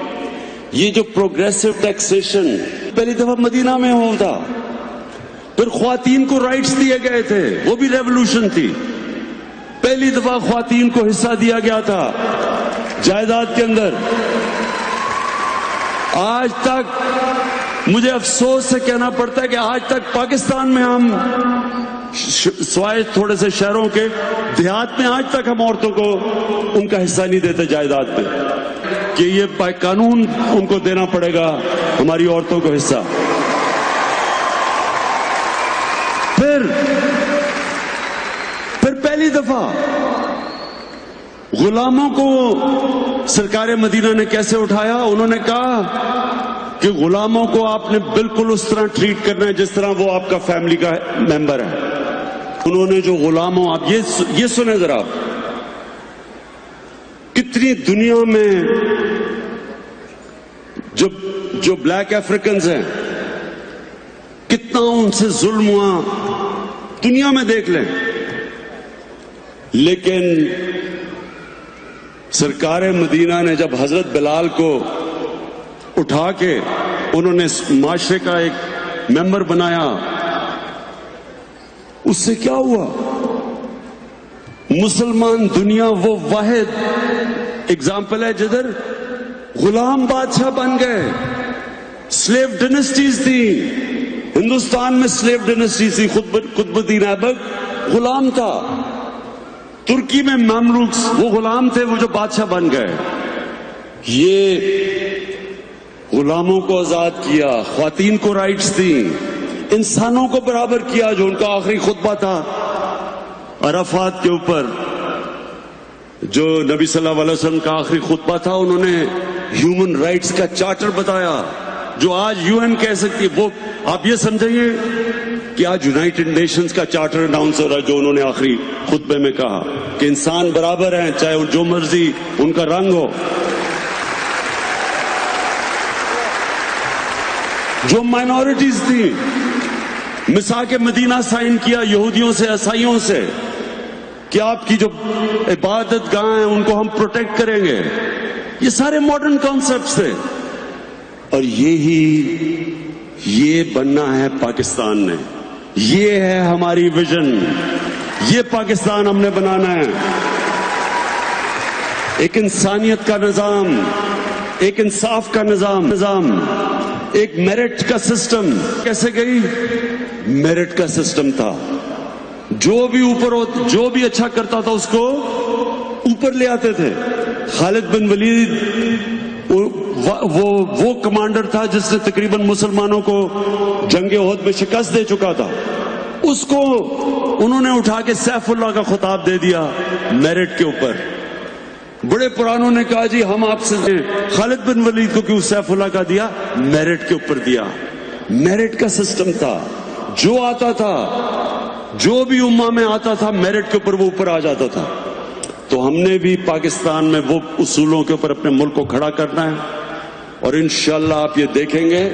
یہ جو پروگریسو ٹیکسیشن پہلی دفعہ مدینہ میں ہوا تھا. پھر خواتین کو رائٹس دیے گئے تھے, وہ بھی ریولوشن تھی. پہلی دفعہ خواتین کو حصہ دیا گیا تھا جائیداد کے اندر. آج تک مجھے افسوس سے کہنا پڑتا ہے کہ آج تک پاکستان میں ہم سوائے تھوڑے سے شہروں کے, دیہات میں آج تک ہم عورتوں کو ان کا حصہ نہیں دیتے جائیداد پہ, کہ یہ قانون ان کو دینا پڑے گا ہماری عورتوں کو حصہ. پھر پہلی دفعہ غلاموں کو سرکار مدینہ نے کیسے اٹھایا؟ انہوں نے کہا کہ غلاموں کو آپ نے بالکل اس طرح ٹریٹ کرنا ہے جس طرح وہ آپ کا فیملی کا ممبر ہے. انہوں نے جو غلاموں, آپ یہ سنیں ذرا, کتنی دنیا میں جو بلیک افریقنز ہیں کتنا ان سے ظلم ہوا دنیا میں دیکھ لیں, لیکن سرکار مدینہ نے جب حضرت بلال کو اٹھا کے انہوں نے معاشرے کا ایک ممبر بنایا, اس سے کیا ہوا؟ مسلمان دنیا وہ واحد اگزامپل ہے جدھر غلام بادشاہ بن گئے. سلیو ڈائنسٹیز تھی ہندوستان میں, سلیو ڈائنسٹی تھی. قطب الدین ایبک غلام تھا, ترکی میں مملوک وہ غلام تھے, وہ جو بادشاہ بن گئے. یہ غلاموں کو آزاد کیا, خواتین کو رائٹس دیں, انسانوں کو برابر کیا. جو ان کا آخری خطبہ تھا عرفات کے اوپر, جو نبی صلی اللہ علیہ وسلم کا آخری خطبہ تھا, انہوں نے ہیومن رائٹس کا چارٹر بتایا جو آج یو این کہہ سکتی ہے. وہ آپ یہ سمجھیں کہ آج یونائٹڈ نیشنز کا چارٹر اناؤنس ہو رہا ہے, جو انہوں نے آخری خطبے میں کہا کہ انسان برابر ہیں, چاہے جو مرضی ان کا رنگ ہو. جو مائنورٹیز تھیں, میثاق مدینہ سائن کیا یہودیوں سے, عیسائیوں سے, کہ آپ کی جو عبادت گاہ ہیں ان کو ہم پروٹیکٹ کریں گے. یہ سارے ماڈرن کانسیپٹس تھے, اور یہ بننا ہے پاکستان نے. یہ ہے ہماری ویژن, یہ پاکستان ہم نے بنانا ہے. ایک انسانیت کا نظام, ایک انصاف کا نظام, ایک میرٹ کا سسٹم. کیسے گئی؟ میرٹ کا سسٹم تھا. جو بھی اوپر جو بھی اچھا کرتا تھا اس کو اوپر لے آتے تھے. خالد بن ولید وہ کمانڈر تھا جس نے تقریباً مسلمانوں کو جنگ احد میں شکست دے چکا تھا. اس کو انہوں نے اٹھا کے سیف اللہ کا خطاب دے دیا میرٹ کے اوپر. بڑے پرانوں نے کہا جی ہم آپ سے خالد بن ولید کو کیوں سیف اللہ کا دیا؟ میرٹ کے اوپر دیا. میرٹ کا سسٹم تھا. جو آتا تھا, جو بھی امہ میں آتا تھا, میرٹ کے اوپر وہ اوپر آ جاتا تھا. تو ہم نے بھی پاکستان میں وہ اصولوں کے اوپر اپنے ملک کو کھڑا کرنا ہے. اور انشاءاللہ آپ یہ دیکھیں گے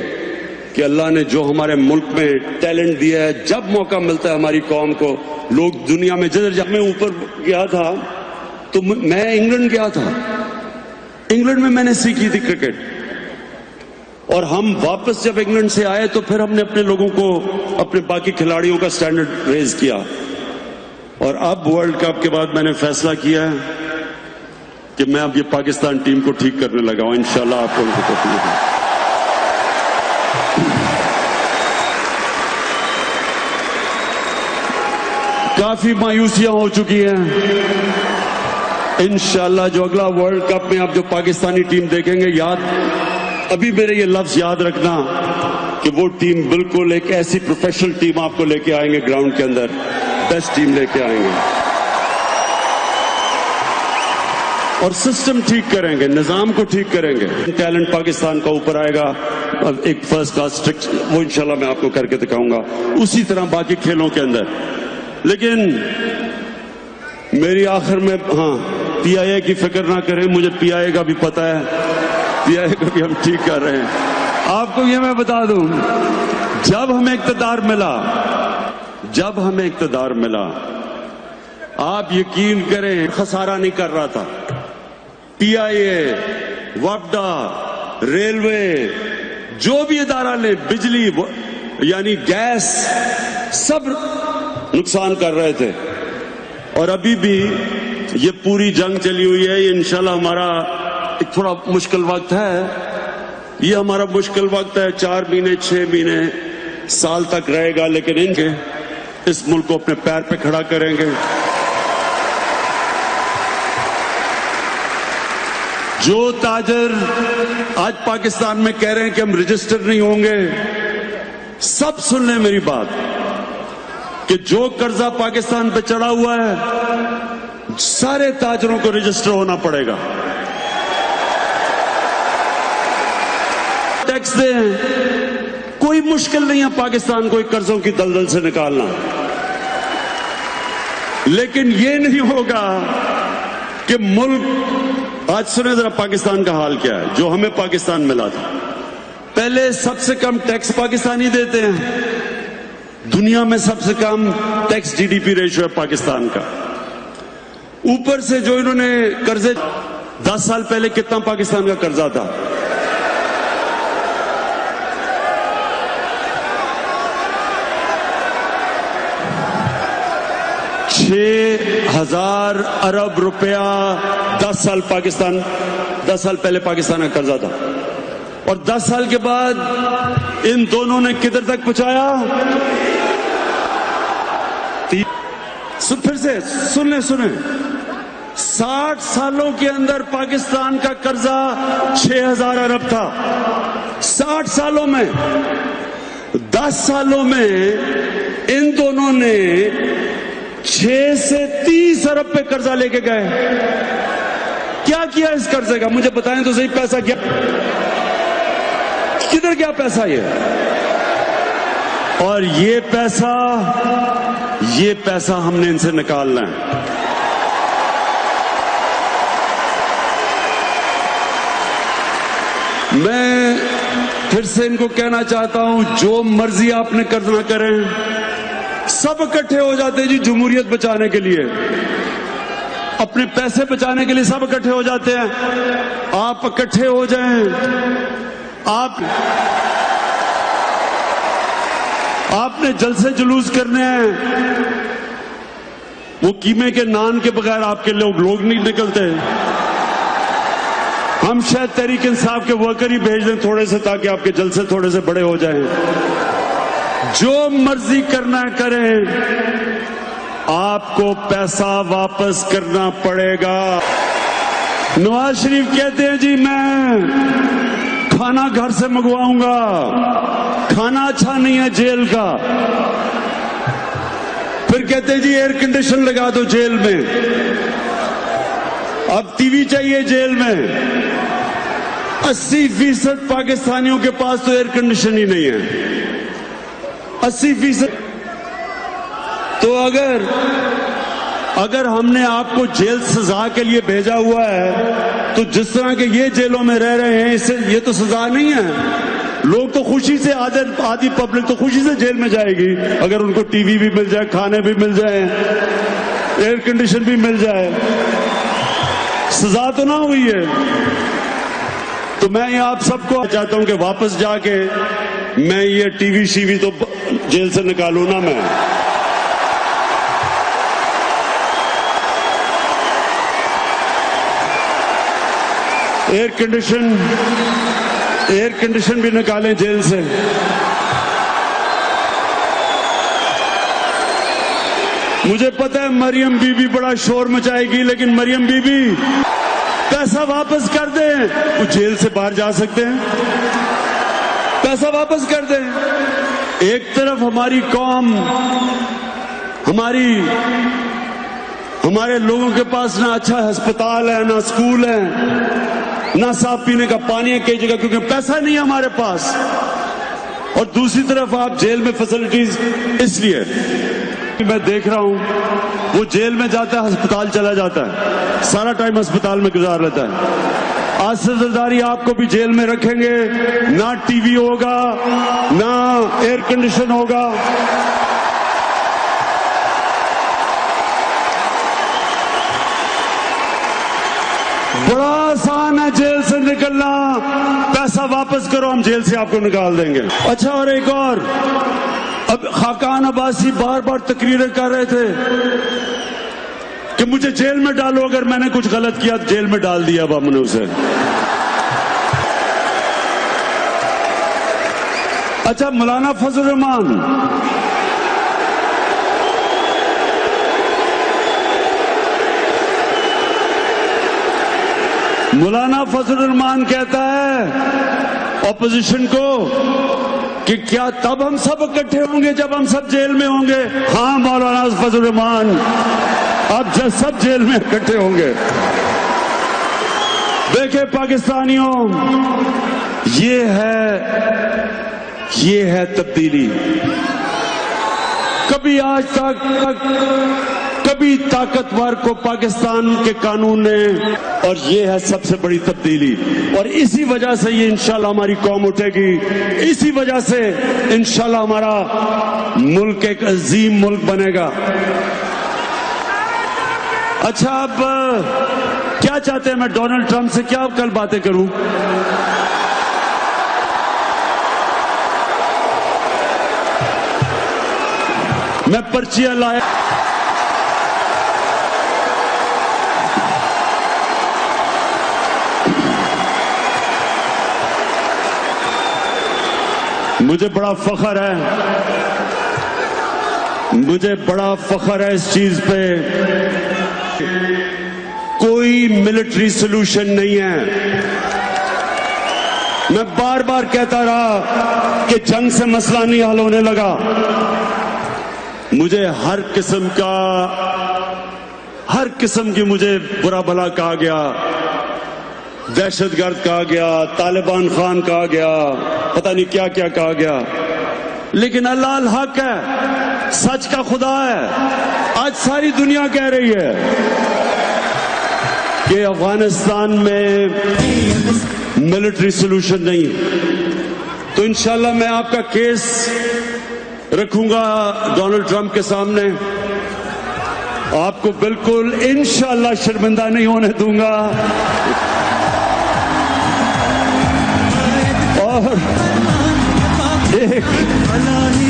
کہ اللہ نے جو ہمارے ملک میں ٹیلنٹ دیا ہے, جب موقع ملتا ہے ہماری قوم کو, لوگ دنیا میں جب میں اوپر گیا تھا تو میں انگلینڈ گیا تھا. انگلینڈ میں نے سیکھی تھی کرکٹ, اور ہم واپس جب انگلینڈ سے آئے تو پھر ہم نے اپنے لوگوں کو, اپنے باقی کھلاڑیوں کا سٹینڈرڈ ریز کیا. اور اب ورلڈ کپ کے بعد میں نے فیصلہ کیا ہے کہ میں اب یہ پاکستان ٹیم کو ٹھیک کرنے لگا ہوں. انشاءاللہ آپ کو ان کو تکلیف ہے. کافی مایوسیاں ہو چکی ہیں. انشاءاللہ جو اگلا ورلڈ کپ میں آپ جو پاکستانی ٹیم دیکھیں گے, ابھی میرے یہ لفظ یاد رکھنا کہ وہ ٹیم بالکل ایک ایسی پروفیشنل ٹیم آپ کو لے کے آئیں گے گراؤنڈ کے اندر, بیسٹ ٹیم لے کے آئیں گے. اور سسٹم ٹھیک کریں گے, نظام کو ٹھیک کریں گے. ٹیلنٹ پاکستان کا اوپر آئے گا, ایک فرسٹ کلاس اسٹرکچر, وہ انشاءاللہ میں آپ کو کر کے دکھاؤں گا. اسی طرح باقی کھیلوں کے اندر. لیکن میری آخر میں, ہاں, پی آئی اے کی فکر نہ کریں, مجھے پی آئی اے کا بھی پتہ ہے, پی آئی اے کو بھی ہم ٹھیک کر رہے ہیں. آپ کو یہ میں بتا دوں, جب ہمیں اقتدار ملا, آپ یقین کریں خسارہ نہیں کر رہا تھا. پی آئی اے, وفدا, ریلوے, جو بھی ادارہ لیں، بجلی یعنی گیس، سب نقصان کر رہے تھے. اور ابھی بھی یہ پوری جنگ چلی ہوئی ہے. یہ انشاءاللہ ہمارا ایک تھوڑا مشکل وقت ہے. یہ ہمارا مشکل وقت ہے. 4 مہینے 6 مہینے سال تک رہے گا، لیکن ان کے اس ملک کو اپنے پیر پہ کھڑا کریں گے. جو تاجر آج پاکستان میں کہہ رہے ہیں کہ ہم رجسٹر نہیں ہوں گے، سب سن لیں میری بات کہ جو قرضہ پاکستان پہ چڑھا ہوا ہے سارے تاجروں کو رجسٹر ہونا پڑے گا. ٹیکس دیں، کوئی مشکل نہیں ہے پاکستان کو قرضوں کی دلدل سے نکالنا، لیکن یہ نہیں ہوگا کہ ملک، آج سنیں ذرا پاکستان کا حال کیا ہے جو ہمیں پاکستان ملا تھا. پہلے سب سے کم ٹیکس پاکستانی دیتے ہیں، دنیا میں سب سے کم tax G D P ratio ہے پاکستان کا. اوپر سے جو انہوں نے قرضے، 10 سال پہلے کتنا پاکستان کا قرضہ تھا؟ 6,000 ارب روپیہ 10 سال پہلے پاکستان کا قرضہ تھا. اور 10 سال کے بعد ان دونوں نے کدھر تک پہنچایا؟ پھر سے سنیں 60 سالوں کے اندر پاکستان کا قرضہ 6,000 ارب تھا. 60 سالوں میں 10 سالوں میں ان دونوں نے 6 سے 30 ارب پہ قرضہ لے کے گئے. کیا کیا اس قرضے کا؟ مجھے بتائیں تو صحیح. پیسہ کیا، کدھر گیا پیسہ یہ؟ اور یہ پیسہ ہم نے ان سے نکالنا ہے. میں پھر سے ان کو کہنا چاہتا ہوں، جو مرضی آپ نے قرض نہ کریں، سب اکٹھے ہو جاتے ہیں جی جمہوریت بچانے کے لیے، اپنے پیسے بچانے کے لیے سب اکٹھے ہو جاتے ہیں. آپ اکٹھے ہو جائیں. آپ نے جلسے جلوس کرنے ہیں، وہ قیمے کے نان کے بغیر آپ کے لوگ نہیں نکلتے. ہم شاید تحریک انصاف کے ورکر ہی بھیج دیں تھوڑے سے، تاکہ آپ کے جلسے تھوڑے سے بڑے ہو جائیں. جو مرضی کرنا کریں، آپ کو پیسہ واپس کرنا پڑے گا. نواز شریف کہتے ہیں جی میں کھانا گھر سے منگواؤں گا، کھانا اچھا نہیں ہے جیل کا. پھر کہتے ہیں جی ایئر کنڈیشن لگا دو جیل میں، اب ٹی وی چاہیے جیل میں. 80% پاکستانیوں کے پاس تو ایئر کنڈیشن ہی نہیں ہے. 80%. تو اگر ہم نے آپ کو جیل سزا کے لیے بھیجا ہوا ہے، تو جس طرح کے یہ جیلوں میں رہ رہے ہیں، یہ تو سزا نہیں ہے. لوگ تو خوشی سے، آدھی پبلک تو خوشی سے جیل میں جائے گی اگر ان کو ٹی وی بھی مل جائے، کھانے بھی مل جائے، ایئر کنڈیشن بھی مل جائے. سزا تو نہ ہوئی ہے. تو میں آپ سب کو چاہتا ہوں کہ واپس جا کے میں یہ ٹی وی شیوی تو جیل سے نکالوں نا. میں ایئر کنڈیشن بھی نکالیں جیل سے. مجھے پتا ہے مریم بی بی بڑا شور مچائے گی، لیکن مریم بی بی پیسہ واپس کر دیں، وہ جیل سے باہر جا سکتے ہیں. پیسہ واپس کر دیں. ایک طرف ہماری قوم، ہمارے لوگوں کے پاس نہ اچھا ہسپتال ہے، نہ اسکول ہے، نہ صاف پینے کا پانی ہے کئی جگہ، کیونکہ پیسہ نہیں ہے ہمارے پاس. اور دوسری طرف آپ جیل میں فیسلٹیز، اس لیے میں دیکھ رہا ہوں وہ جیل میں جاتا ہے، ہسپتال چلا جاتا ہے، سارا ٹائم ہسپتال میں گزار لیتا ہے. آج سے زرداری آپ کو بھی جیل میں رکھیں گے، نہ ٹی وی ہوگا، نہ ایئر کنڈیشن ہوگا. بڑا آسان من ہے جیل سے نکلنا، پیسہ واپس کرو، ہم جیل سے آپ کو نکال دیں گے۔ اچھا، اور ایک اور، اب خاقان عباسی بار بار تقریریں کر رہے تھے کہ مجھے جیل میں ڈالو، اگر میں نے کچھ غلط کیا تو جیل میں ڈال دیا اب ہم نے اسے۔ اچھا، مولانا فضل الرحمان، مولانا فضل الرحمان کہتا ہے اپوزیشن کو کہ کیا تب ہم سب اکٹھے ہوں گے جب ہم سب جیل میں ہوں گے؟ ہاں مولانا فضل الرحمان، اب جب سب جیل میں اکٹھے ہوں گے۔ دیکھیں پاکستانیوں، یہ ہے تبدیلی۔ کبھی آج تک کبھی طاقتور کو پاکستان کے قانون نے، اور یہ ہے سب سے بڑی تبدیلی، اور اسی وجہ سے یہ انشاءاللہ ہماری قوم اٹھے گی، اسی وجہ سے انشاءاللہ ہمارا ملک ایک عظیم ملک بنے گا۔ اچھا، اب کیا چاہتے ہیں؟ میں ڈونلڈ ٹرمپ سے کیا کل باتیں کروں؟ میں پرچیاں لایا، مجھے بڑا فخر ہے، مجھے بڑا فخر ہے اس چیز پہ۔ کوئی ملٹری سولوشن نہیں ہے۔ میں بار بار کہتا رہا کہ جنگ سے مسئلہ نہیں حل ہونے لگا۔ مجھے ہر قسم کی مجھے برا بھلا کہا گیا، دہشت گرد کہا گیا، طالبان خان کہا گیا، پتہ نہیں کیا کیا کہا گیا، لیکن اللہ الحق ہے، سچ کا خدا ہے۔ آج ساری دنیا کہہ رہی ہے کہ افغانستان میں ملٹری سولوشن نہیں، تو انشاءاللہ میں آپ کا کیس رکھوں گا ڈونلڈ ٹرمپ کے سامنے، آپ کو بالکل انشاءاللہ شرمندہ نہیں ہونے دوں گا۔ اور ایک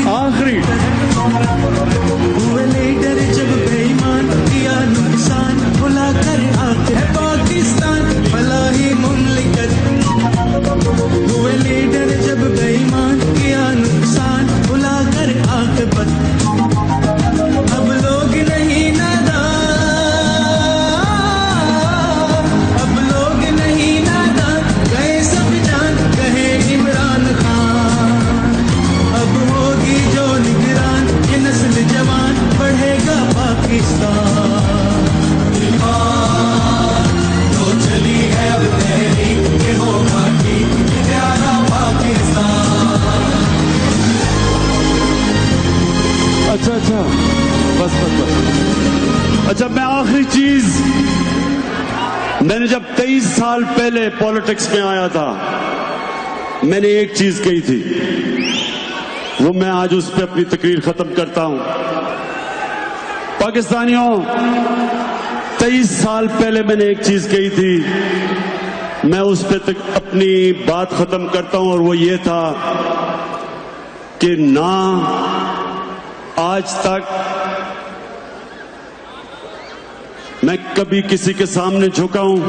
آخری، جب بے ایمان کیا نقصان بلا کر آتے پاکستان فلاحی مملکت، ہوئے لیڈر جب بے ایمان کیا نقصان بلا کر عاقبت، اب لوگ نہیں نادان، اب لوگ نہیں نادان، گئے سب جان کہے عمران خان، اب ہوگی جو نگران یہ نسل جوان، بڑھے گا پاکستان، تو چلی ہے اب تحریک کہ ہوگا ٹھیک پیارا پاکستان۔ اچھا بس اچھا، میں آخری چیز، میں نے جب 23 سال پہلے پالیٹکس میں آیا تھا، میں نے ایک چیز کہی تھی، وہ میں آج اس پہ اپنی تقریر ختم کرتا ہوں۔ پاکستانیوں، 23 سال پہلے میں نے ایک چیز کہی تھی، میں اس پہ اپنی بات ختم کرتا ہوں، اور وہ یہ تھا کہ نہ آج تک میں کبھی کسی کے سامنے جھکا ہوں،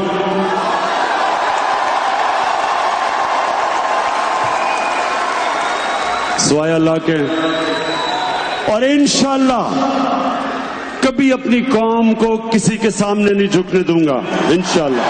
سوائے اللہ کے، اور انشاءاللہ کبھی اپنی قوم کو کسی کے سامنے نہیں جھکنے دوں گا، انشاءاللہ۔